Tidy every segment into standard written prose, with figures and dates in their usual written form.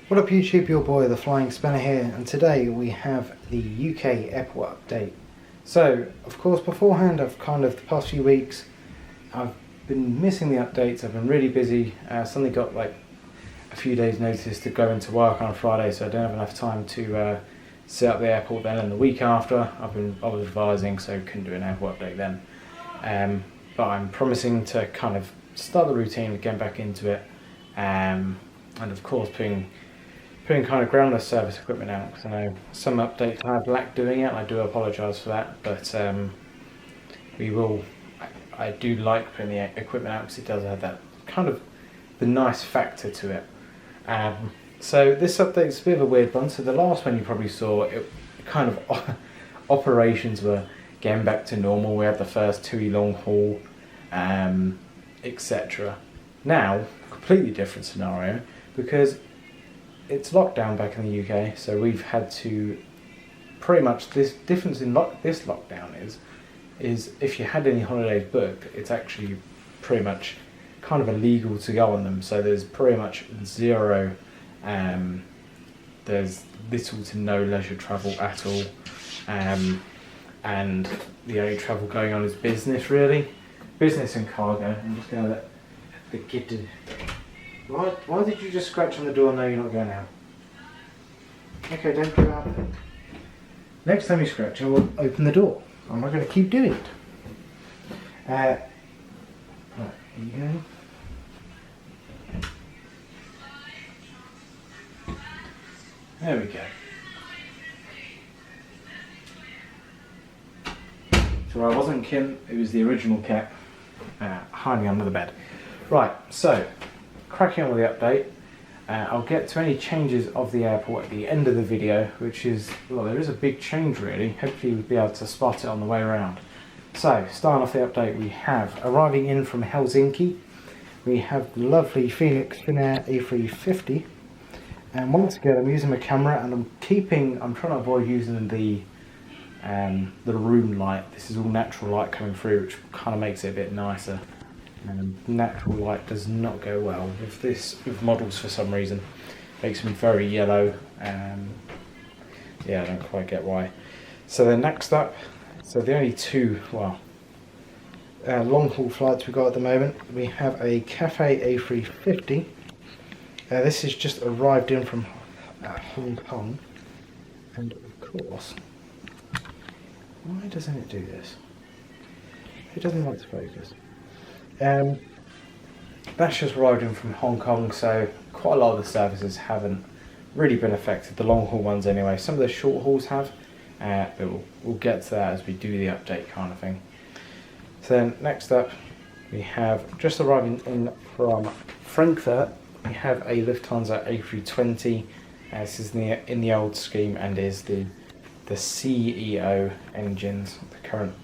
What up YouTube, your boy the Flying Spanner here, and today we have the UK airport update. So, of course, beforehand the past few weeks I've been missing the updates. I've been really busy. Suddenly got like a few days notice to go into work on a Friday, so I don't have enough time to set up the airport then, and the week after I was advising, so couldn't do an airport update then. But I'm promising to kind of start the routine, get back into it, and of course putting kind of groundless service equipment out, because I know some updates I have lacked doing it. I do apologise for that, but I do like putting the equipment out because it does have that kind of the nice factor to it. So this update's a bit of a weird one. So the last one you probably saw, it kind of operations were getting back to normal. We had the first TUI long haul, etc. Now, completely different scenario, because it's lockdown back in the UK, so we've had to pretty much, this difference in this lockdown is if you had any holidays booked, it's actually pretty much kind of illegal to go on them. So there's pretty much zero, there's little to no leisure travel at all, and the only travel going on is business, really, business and cargo. I'm just going to let the kid do. Why did you just scratch on the door? No, you're not going out. Okay, don't go out then. Next time you scratch, I will open the door. I'm not going to keep doing it. Right, here you go. There we go. So I wasn't Kim, it was the original cat hiding under the bed. Right, so cracking on with the update. I'll get to any changes of the airport at the end of the video, which is, well, there is a big change really. Hopefully you'll be able to spot it on the way around. So, starting off the update, we have arriving in from Helsinki, we have the lovely Phoenix Finnair A350, and once again I'm using my camera, and I'm trying to avoid using the room light. This is all natural light coming through, which kind of makes it a bit nicer. Natural light does not go well with models for some reason. Makes them very yellow. Yeah, I don't quite get why. So then next up, so the only two long haul flights we've got at the moment, we have a Cathay A350. This has just arrived in from Hong Kong, and of course, why doesn't it do this? It doesn't like to focus. That's just arrived in from Hong Kong, so quite a lot of the services haven't really been affected, the long haul ones anyway. Some of the short hauls have, but we'll get to that as we do the update kind of thing. So then next up, we have just arriving in from Frankfurt, we have a Lufthansa A320. This is in the old scheme and is the CEO engines, the current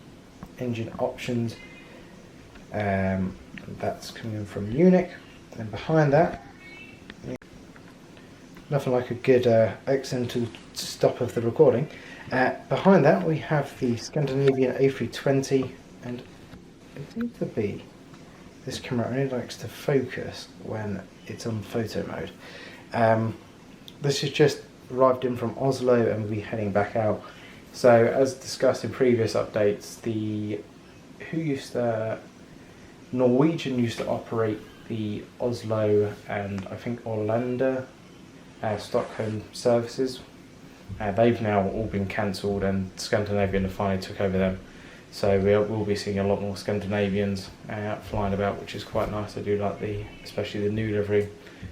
engine options. That's coming in from Munich, and behind that, nothing like a good accidental stop of the recording. Behind that we have the Scandinavian A320, and it seems to be this camera only likes to focus when it's on photo mode. This has just arrived in from Oslo and will be heading back out. So as discussed in previous updates, Norwegian used to operate the Oslo and I think Orlando, Stockholm services. They've now all been cancelled, and Scandinavian have finally took over them. So we'll be seeing a lot more Scandinavians flying about, which is quite nice. I do like especially the new livery.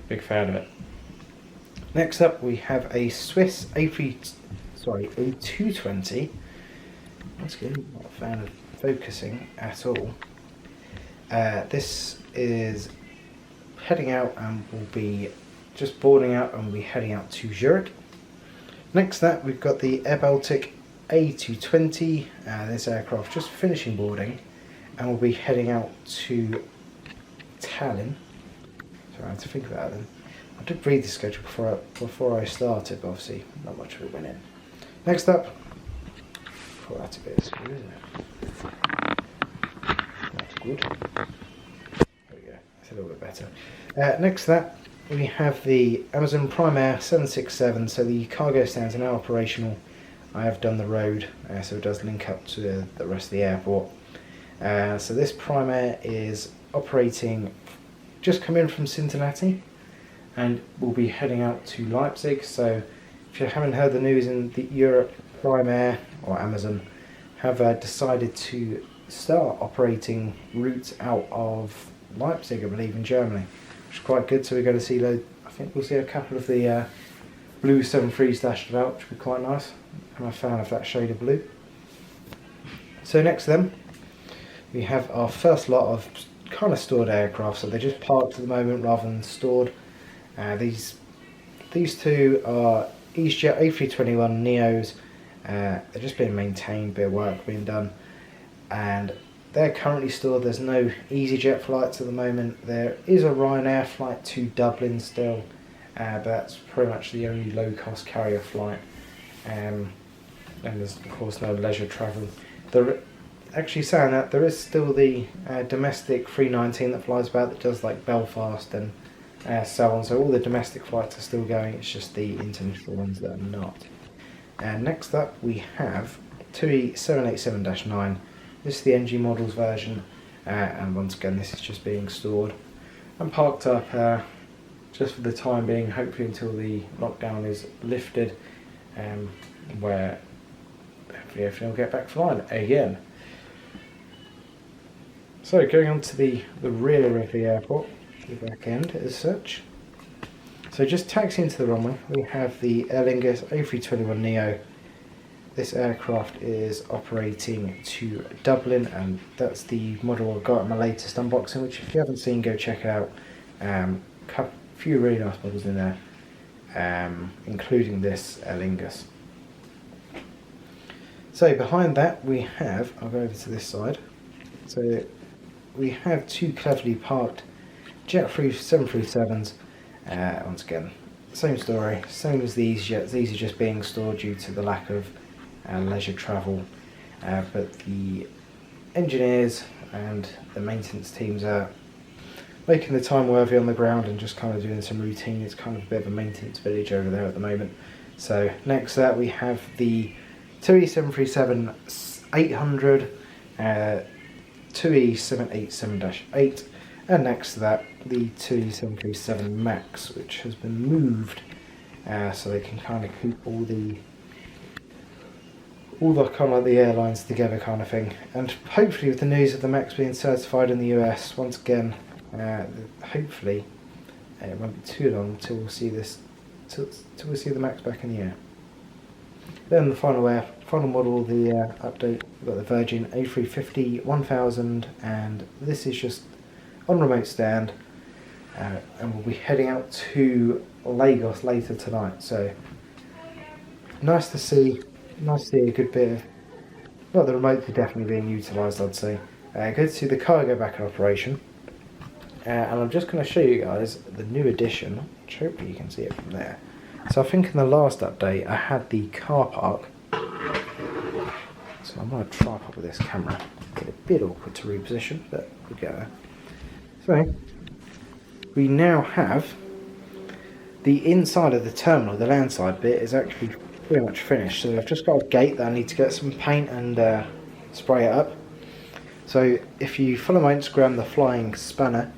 Big fan of it. Next up, we have a Swiss A220. Once again, not a fan of focusing at all. This is heading out and will be just boarding out, and we'll be heading out to Zurich. Next up, we've got the Air Baltic A220. This aircraft just finishing boarding and we'll be heading out to Tallinn. So I have to think about it then. I did read the schedule before I started, but obviously not much of it went in. Next up, oh, that's a bit of screw, isn't it? That's good. There we go, that's a little bit better. Next to that, we have the Amazon Prime Air 767, so the cargo stands are now operational. I have done the road, so it does link up to the rest of the airport. So this Prime Air is operating, just come in from Cincinnati, and we'll be heading out to Leipzig. So if you haven't heard the news in Europe, Prime Air or Amazon have decided to start operating routes out of Leipzig, I believe, in Germany, which is quite good. So we're going to see, I think we'll see a couple of the blue 73s dashed about, which will be quite nice. I'm a fan of that shade of blue. So next to them, we have our first lot of kind of stored aircraft. So they're just parked at the moment rather than stored. These two are EasyJet A321 Neos. They're just being maintained, bit of work being done, and they're currently stored. There's no EasyJet flights at the moment. There is a Ryanair flight to Dublin still, but that's pretty much the only low-cost carrier flight, and there's of course no leisure travel. Actually saying that, there is still the domestic 319 that flies about, that does like Belfast and so on, so all the domestic flights are still going, it's just the international ones that are not. And next up we have TUI 787-9. This is the NG models version, and once again this is just being stored and parked up just for the time being, hopefully until the lockdown is lifted, where hopefully everything will get back flying again. So going on to the rear of the airport, the back end as such. So just taxiing to the runway, we have the Aer Lingus A321neo. This aircraft is operating to Dublin, and that's the model I've got in my latest unboxing, which if you haven't seen, go check it out. A few really nice models in there, including this Aer Lingus. So behind that we have, I'll go over to this side, so we have two cleverly parked Jet 737s. Once again, same story, same as the EasyJets. These are just being stored due to the lack of leisure travel, but the engineers and the maintenance teams are making the time worthy on the ground and just kind of doing some routine. It's kind of a bit of a maintenance village over there at the moment. So next to that we have the TUI 737-800, TUI 787-8, and next to that the TUI 737 MAX, which has been moved so they can kind of keep all the kind of like the airlines together kind of thing. And hopefully with the news of the MAX being certified in the US once again, hopefully it won't be too long till we'll see this, till we see the MAX back in the air. Then the final model of the update, we've got the Virgin A350-1000, and this is just on remote stand, and we'll be heading out to Lagos later tonight. So nice to see a good bit of, well, the remotes are definitely being utilised, I'd say. Good to see the cargo back in operation, and I'm just going to show you guys the new addition, which hopefully you can see it from there. So I think in the last update I had the car park, so I'm going to tripod with this camera. Get a bit awkward to reposition, but we'll get there. So we now have the inside of the terminal, the landside bit is actually pretty much finished. So I've just got a gate that I need to get some paint and spray it up. So if you follow my Instagram, The Flying Spanner,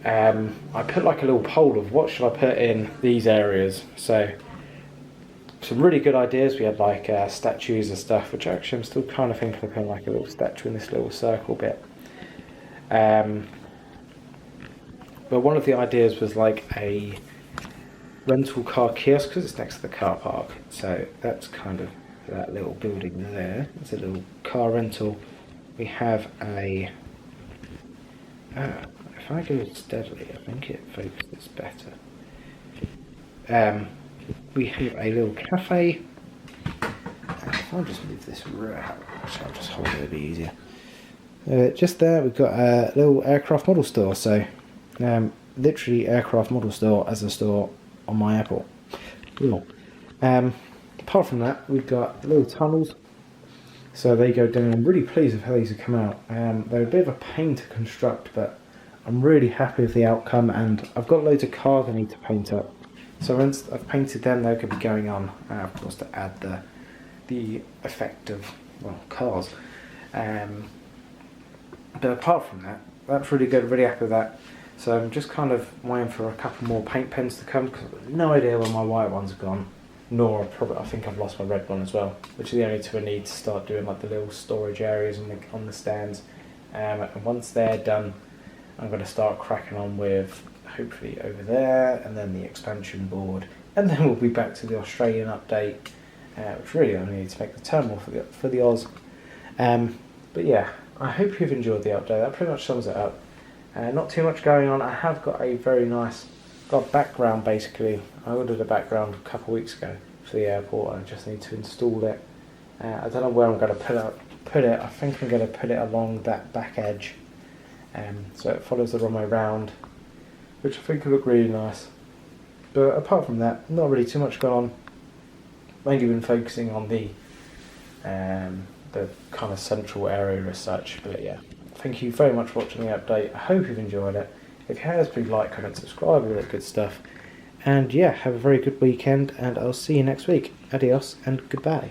I put like a little poll of what should I put in these areas. So some really good ideas. We had like statues and stuff, which actually I'm still kind of thinking of putting like a little statue in this little circle bit. But one of the ideas was like a rental car kiosk, because it's next to the car park. So that's kind of that little building there. It's a little car rental. We have a, if I go steadily, I think it focuses better. We have a little cafe. If I just move this around, I'll just hold it, it'll be easier. Just there we've got a little aircraft model store, so literally aircraft model store as a store on my airport. Cool. Apart from that, we've got little tunnels, so they go down. I'm really pleased with how these have come out. They're a bit of a pain to construct, but I'm really happy with the outcome, and I've got loads of cars I need to paint up. So once I've painted them, they're going to be going on, of course, to add the effect of, well, cars. But apart from that, that's really good, really happy with that. So I'm just kind of waiting for a couple more paint pens to come, because I've got no idea where my white ones have gone. Nor I think I've lost my red one as well, which are the only two I need to start doing like the little storage areas on the stands. And once they're done, I'm going to start cracking on with hopefully over there, and then the expansion board, and then we'll be back to the Australian update, which really I need to make the terminal for the Oz. But yeah, I hope you've enjoyed the update. That pretty much sums it up. Not too much going on. I have got a very nice background basically. I ordered a background a couple of weeks ago for the airport, and I just need to install it. I don't know where I'm going to put it. I think I'm going to put it along that back edge, so it follows the runway round, which I think will look really nice. But apart from that, not really too much going on. Mainly been focusing on the kind of central area as such. But yeah, thank you very much for watching the update. I hope you've enjoyed it. If you have, please like, comment, subscribe, all that good stuff. And yeah, have a very good weekend, and I'll see you next week. Adios and goodbye.